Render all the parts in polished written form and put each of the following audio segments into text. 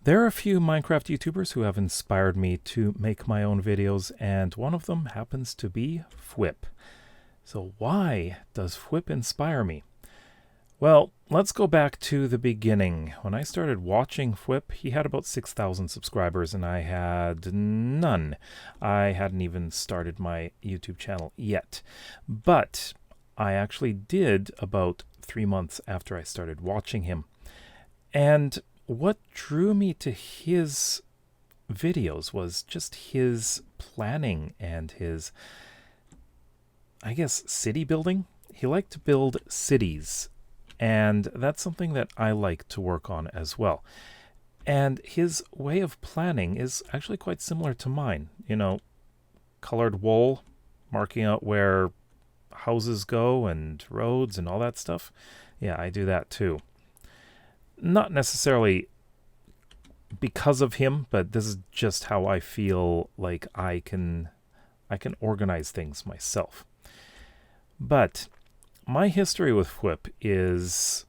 There are a few Minecraft YouTubers who have inspired me to make my own videos, and one of them happens to be fWhip. So why does fWhip inspire me? Well, let's go back to the beginning. When I started watching fWhip, he had about 6,000 subscribers and I had none. I hadn't even started my YouTube channel yet. But I actually did about 3 months after I started watching him. And what drew me to his videos was just his planning and his, I guess, city building. He liked to build cities, and that's something that I like to work on as well. And his way of planning is actually quite similar to mine. You know, colored wool, marking out where houses go and roads and all that stuff. Yeah, I do that too. Not necessarily because of him, but this is just how I feel like I can organize things myself. But my history with fWhip is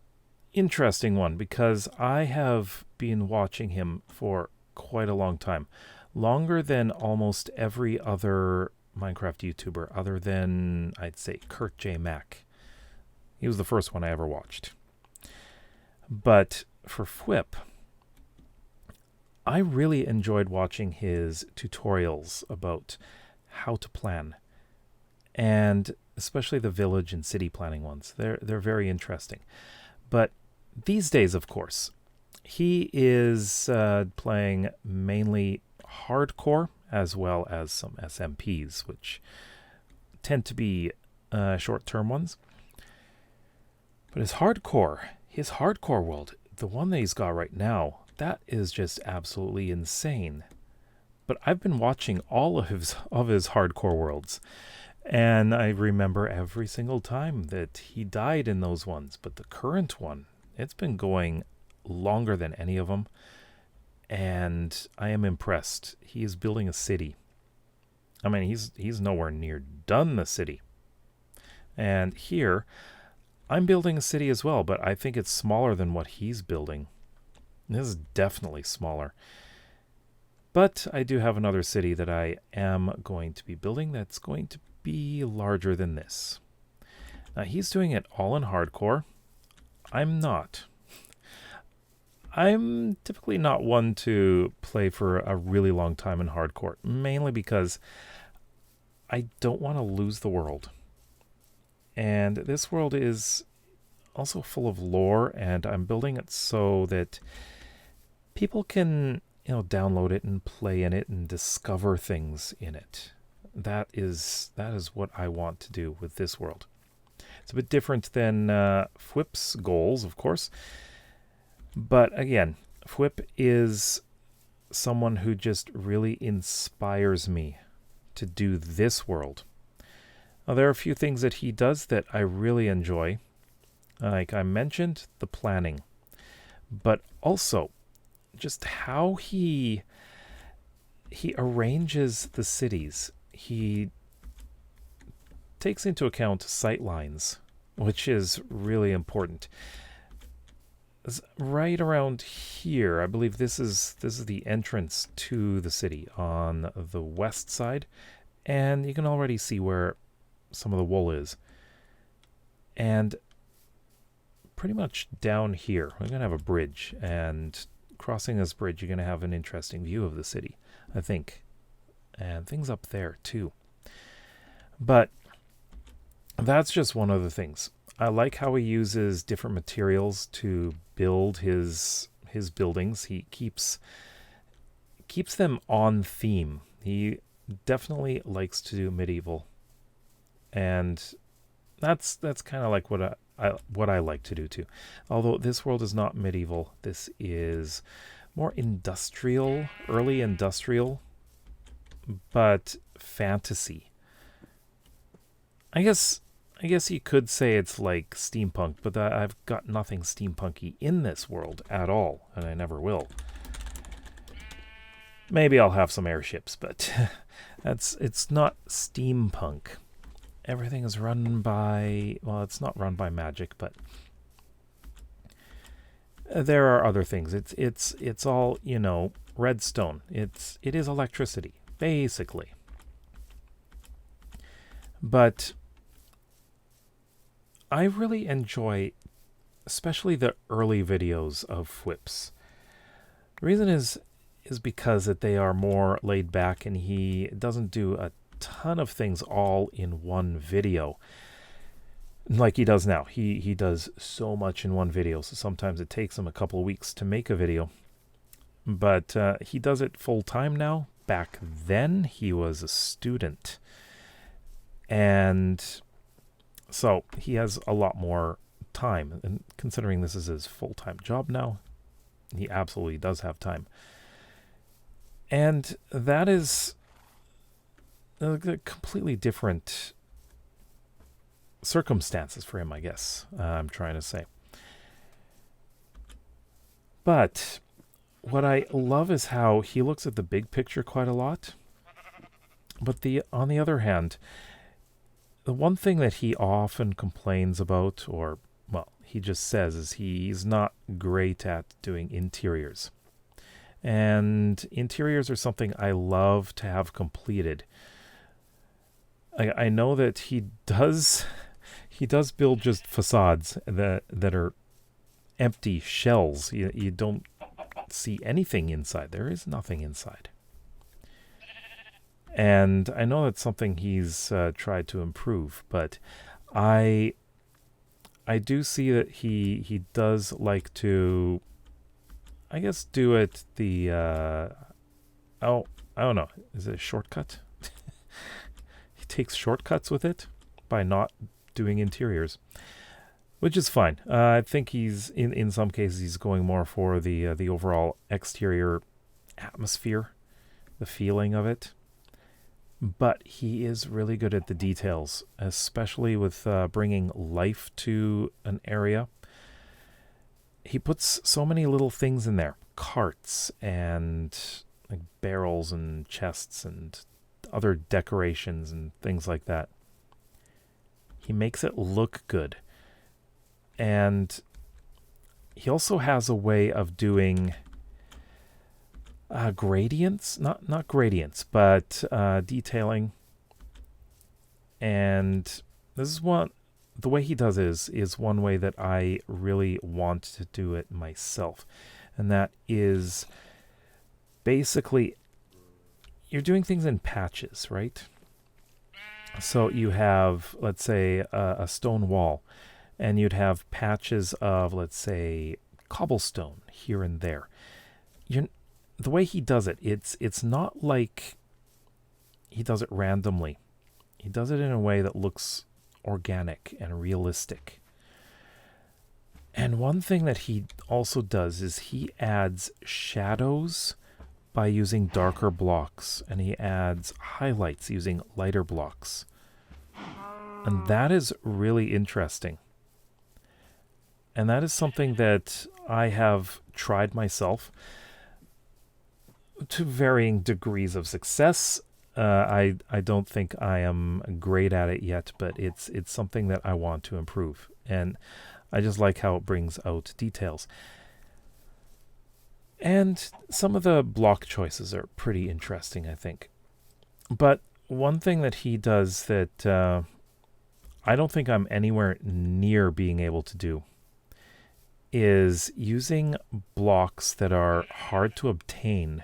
interesting one because I have been watching him for quite a long time. Longer than almost every other Minecraft YouTuber other than, I'd say, Kurt J. Mac. He was the first one I ever watched. But for fWhip, I really enjoyed watching his tutorials about how to plan, and especially the village and city planning ones. They're very interesting. But these days, of course, he is playing mainly hardcore as well as some SMPs, which tend to be short-term ones. But his hardcore world, the one that he's got right now, that is just absolutely insane. But I've been watching all of his hardcore worlds, and I remember every single time that he died in those ones. But the current one, it's been going longer than any of them, and I am impressed. He is building a city. I mean, he's nowhere near done the city. And here, I'm building a city as well, but I think it's smaller than what he's building. This is definitely smaller. But I do have another city that I am going to be building that's going to be larger than this. Now, he's doing it all in hardcore. I'm not. I'm typically not one to play for a really long time in hardcore, mainly because I don't want to lose the world. And this world is also full of lore, and I'm building it so that people can, download it and play in it and discover things in it. That is what I want to do with this world. It's a bit different than fWhip's goals, of course. But again, fWhip is someone who just really inspires me to do this world. Now, there are a few things that he does that I really enjoy. Like I mentioned, the planning. But also, just how he arranges the cities. He takes into account sight lines, which is really important. Right around here, I believe this is the entrance to the city on the west side, and you can already see where some of the wool is. And pretty much down here, we're going to have a bridge, and crossing this bridge, you're going to have an interesting view of the city, I think. And things up there, too. But that's just one of the things. I like how he uses different materials to build his buildings. He keeps them on theme. He definitely likes to do medieval, and that's kind of like what I like to do too. Although this world is not medieval, this is more industrial, early industrial, but fantasy. I guess you could say it's like steampunk, but I've got nothing steampunky in this world at all, and I never will. Maybe I'll have some airships, but it's not steampunk. Everything is run by, well, it's not run by magic, but there are other things. It's all, you know, redstone. It is electricity, basically. But I really enjoy, especially the early videos of fWhip's. The reason is because that they are more laid back, and he doesn't do a ton of things all in one video like he does now. He does so much in one video, so sometimes it takes him a couple of weeks to make a video. But he does it full time now. Back then, he was a student. And so he has a lot more time. And considering this is his full-time job now, he absolutely does have time. And that is a completely different circumstances for him, I guess, I'm trying to say. But what I love is how he looks at the big picture quite a lot. But on the other hand, the one thing that he often complains about, or, well, he just says, is he's not great at doing interiors. And interiors are something I love to have completed. I know that he does build just facades that are empty shells. You don't see anything inside. There is nothing inside. And I know that's something he's tried to improve, but I do see that he does like to, I guess, do it the I don't know, is it a shortcut? He takes shortcuts with it by not doing interiors, which is fine. I think he's in some cases he's going more for the overall exterior atmosphere, the feeling of it. But he is really good at the details, especially with bringing life to an area. He puts so many little things in there, carts and like barrels and chests and other decorations and things like that. He makes it look good. And he also has a way of doing gradients, not gradients, but detailing. And this is the way he does is one way that I really want to do it myself. And that is basically, you're doing things in patches, right? So you have, let's say, a stone wall, and you'd have patches of, let's say, cobblestone here and there. The way he does it, it's not like he does it randomly. He does it in a way that looks organic and realistic. And one thing that he also does is he adds shadows by using darker blocks, and he adds highlights using lighter blocks. And that is really interesting. And that is something that I have tried myself to varying degrees of success. I don't think I am great at it yet, but it's something that I want to improve. And I just like how it brings out details. And some of the block choices are pretty interesting, I think. But one thing that he does that I don't think I'm anywhere near being able to do is using blocks that are hard to obtain.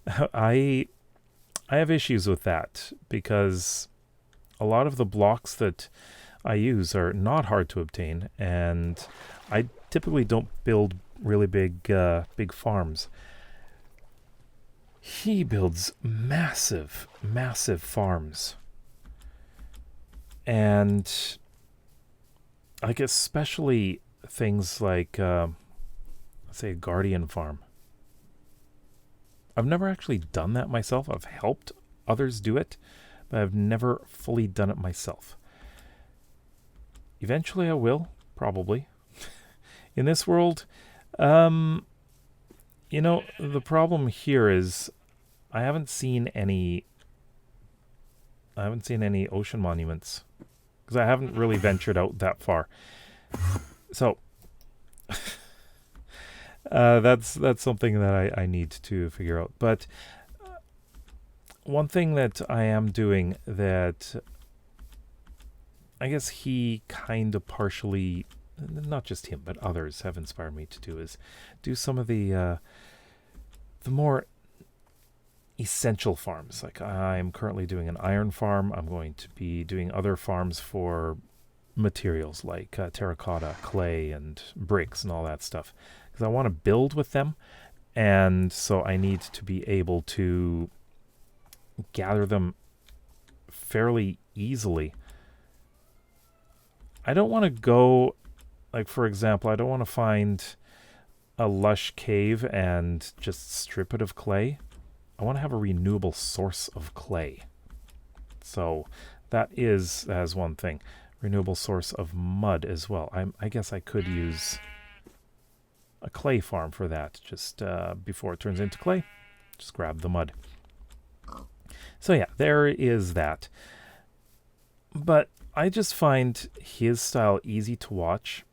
I have issues with that because a lot of the blocks that I use are not hard to obtain, and I typically don't build really big farms. He builds massive farms, and like especially things like let's say a guardian farm. I've never actually done that myself. I've helped others do it, but I've never fully done it myself. Eventually I will, probably. In this world, the problem here is I haven't seen any ocean monuments because I haven't really ventured out that far. So That's something that I need to figure out. But one thing that I am doing that I guess he kind of partially, not just him, but others have inspired me to do is do some of the more essential farms. Like I'm currently doing an iron farm. I'm going to be doing other farms for materials like terracotta, clay, and bricks and all that stuff. Because I want to build with them. And so I need to be able to gather them fairly easily. I don't want to go, like for example, I don't want to find a lush cave and just strip it of clay. I want to have a renewable source of clay. So that is as one thing. Renewable source of mud as well. I guess I could use a clay farm for that. Just before it turns into clay, just grab the mud. So yeah, there is that. But I just find his style easy to watch.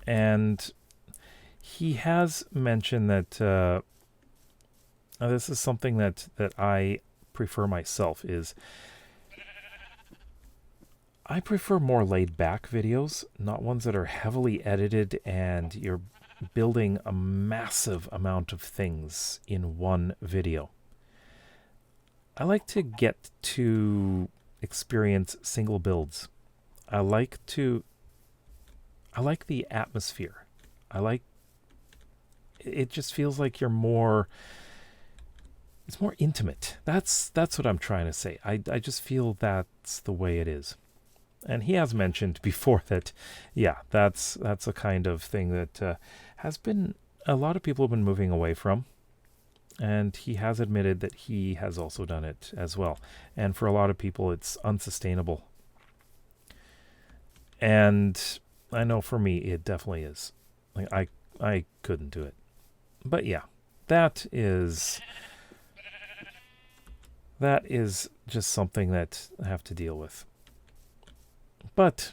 And he has mentioned that this is something that I prefer myself is I prefer more laid back videos, not ones that are heavily edited and you're building a massive amount of things in one video. I like to get to experience single builds. I like the atmosphere. It just feels like it's more intimate. That's what I'm trying to say. I just feel that's the way it is. And he has mentioned before that, yeah, that's a kind of thing that has been a lot of people have been moving away from. And he has admitted that he has also done it as well. And for a lot of people, it's unsustainable. And I know for me, it definitely is. Like I couldn't do it. But yeah, that is just something that I have to deal with. But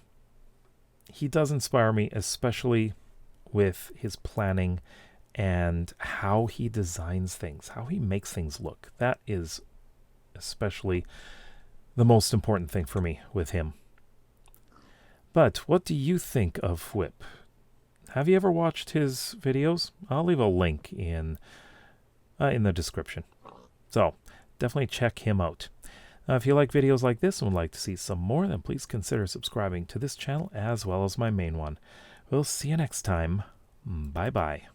he does inspire me, especially with his planning and how he designs things, how he makes things look. That is especially the most important thing for me with him. But what do you think of fWhip? Have you ever watched his videos? I'll leave a link in the description. So definitely check him out. If you like videos like this and would like to see some more, then please consider subscribing to this channel as well as my main one. We'll see you next time. Bye-bye.